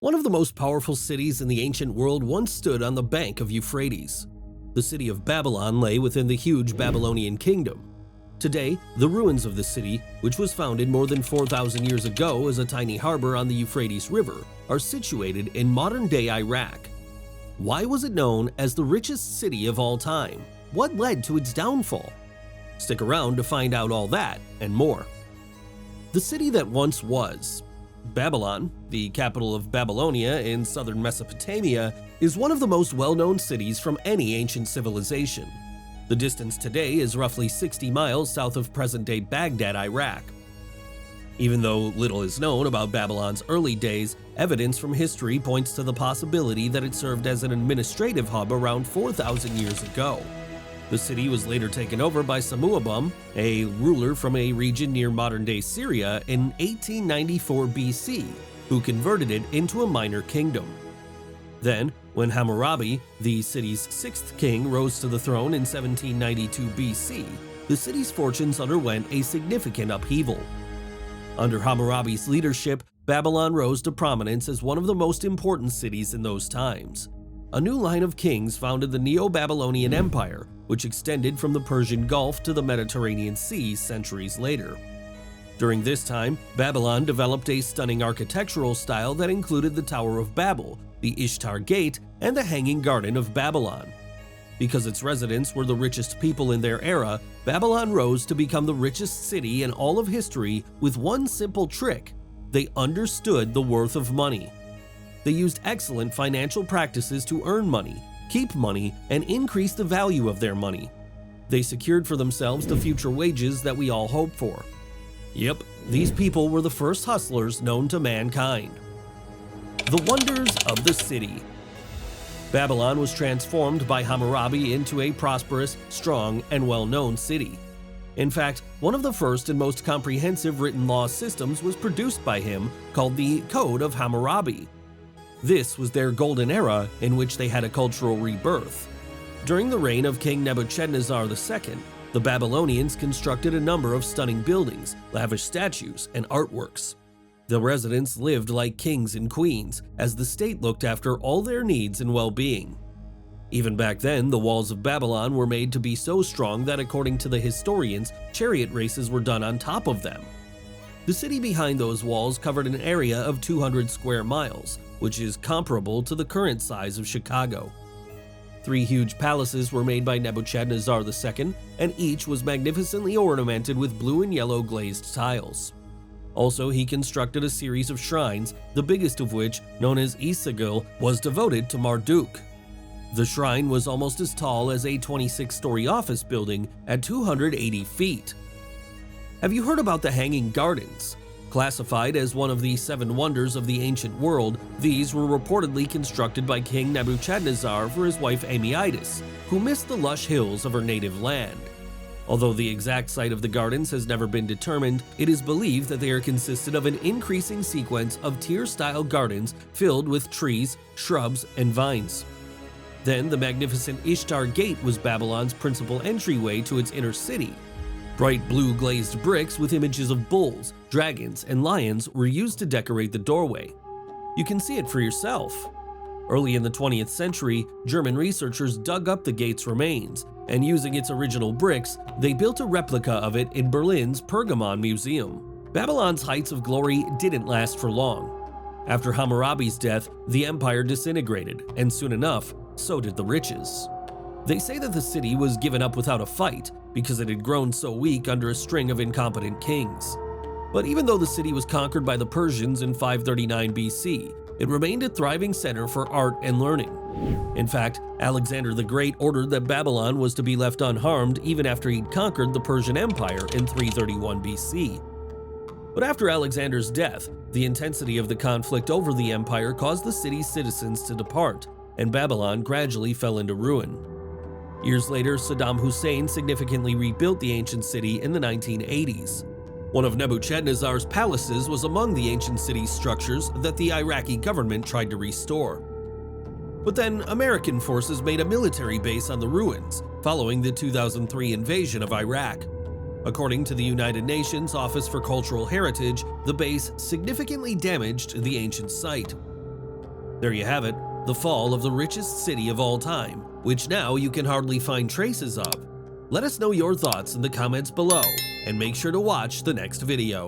One of the most powerful cities in the ancient world once stood on the bank of Euphrates. The city of Babylon lay within the huge Babylonian kingdom. Today, the ruins of the city, which was founded more than 4,000 years ago as a tiny harbor on the Euphrates River, are situated in modern-day Iraq. Why was it known as the richest city of all time? What led to its downfall? Stick around to find out all that and more. The city that once was. Babylon, the capital of Babylonia in southern Mesopotamia, is one of the most well-known cities from any ancient civilization. The distance today is roughly 60 miles south of present-day Baghdad, Iraq. Even though little is known about Babylon's early days, evidence from history points to the possibility that it served as an administrative hub around 4,000 years ago. The city was later taken over by Samuabum, a ruler from a region near modern-day Syria, in 1894 BC, who converted it into a minor kingdom. Then, when Hammurabi, the city's sixth king, rose to the throne in 1792 BC, the city's fortunes underwent a significant upheaval. Under Hammurabi's leadership, Babylon rose to prominence as one of the most important cities in those times. A new line of kings founded the Neo-Babylonian Empire, which extended from the Persian Gulf to the Mediterranean Sea centuries later. During this time, Babylon developed a stunning architectural style that included the Tower of Babel, the Ishtar Gate, and the Hanging Garden of Babylon. Because its residents were the richest people in their era, Babylon rose to become the richest city in all of history with one simple trick: they understood the worth of money. They used excellent financial practices to earn money, keep money, and increase the value of their money. They secured for themselves the future wages that we all hope for. Yep, these people were the first hustlers known to mankind. The wonders of the city. Babylon was transformed by Hammurabi into a prosperous, strong, and well-known city. In fact, one of the first and most comprehensive written law systems was produced by him, called the Code of Hammurabi. This was their golden era in which they had a cultural rebirth. During the reign of King Nebuchadnezzar II, the Babylonians constructed a number of stunning buildings, lavish statues, and artworks. The residents lived like kings and queens, as the state looked after all their needs and well-being. Even back then, the walls of Babylon were made to be so strong that, according to the historians, chariot races were done on top of them. The city behind those walls covered an area of 200 square miles, which is comparable to the current size of Chicago. 3 huge palaces were made by Nebuchadnezzar II, and each was magnificently ornamented with blue and yellow glazed tiles. Also, he constructed a series of shrines, the biggest of which, known as Isagil, was devoted to Marduk. The shrine was almost as tall as a 26-story office building at 280 feet. Have you heard about the Hanging Gardens? Classified as one of the 7 wonders of the ancient world, these were reportedly constructed by King Nebuchadnezzar for his wife Amytis, who missed the lush hills of her native land. Although the exact site of the gardens has never been determined, it is believed that they are consisted of an increasing sequence of tier-style gardens filled with trees, shrubs, and vines. Then the magnificent Ishtar Gate was Babylon's principal entryway to its inner city. Bright blue glazed bricks with images of bulls, dragons, and lions were used to decorate the doorway. You can see it for yourself. Early in the 20th century, German researchers dug up the gate's remains, and using its original bricks, they built a replica of it in Berlin's Pergamon Museum. Babylon's heights of glory didn't last for long. After Hammurabi's death, the empire disintegrated, and soon enough, so did the riches. They say that the city was given up without a fight because it had grown so weak under a string of incompetent kings. But even though the city was conquered by the Persians in 539 BC, it remained a thriving center for art and learning. In fact, Alexander the Great ordered that Babylon was to be left unharmed even after he'd conquered the Persian Empire in 331 BC. But after Alexander's death, the intensity of the conflict over the empire caused the city's citizens to depart, and Babylon gradually fell into ruin. Years later, Saddam Hussein significantly rebuilt the ancient city in the 1980s. One of Nebuchadnezzar's palaces was among the ancient city's structures that the Iraqi government tried to restore. But then American forces made a military base on the ruins, following the 2003 invasion of Iraq. According to the United Nations Office for Cultural Heritage, the base significantly damaged the ancient site. There you have it, the fall of the richest city of all time, which now you can hardly find traces of. Let us know your thoughts in the comments below, and make sure to watch the next video.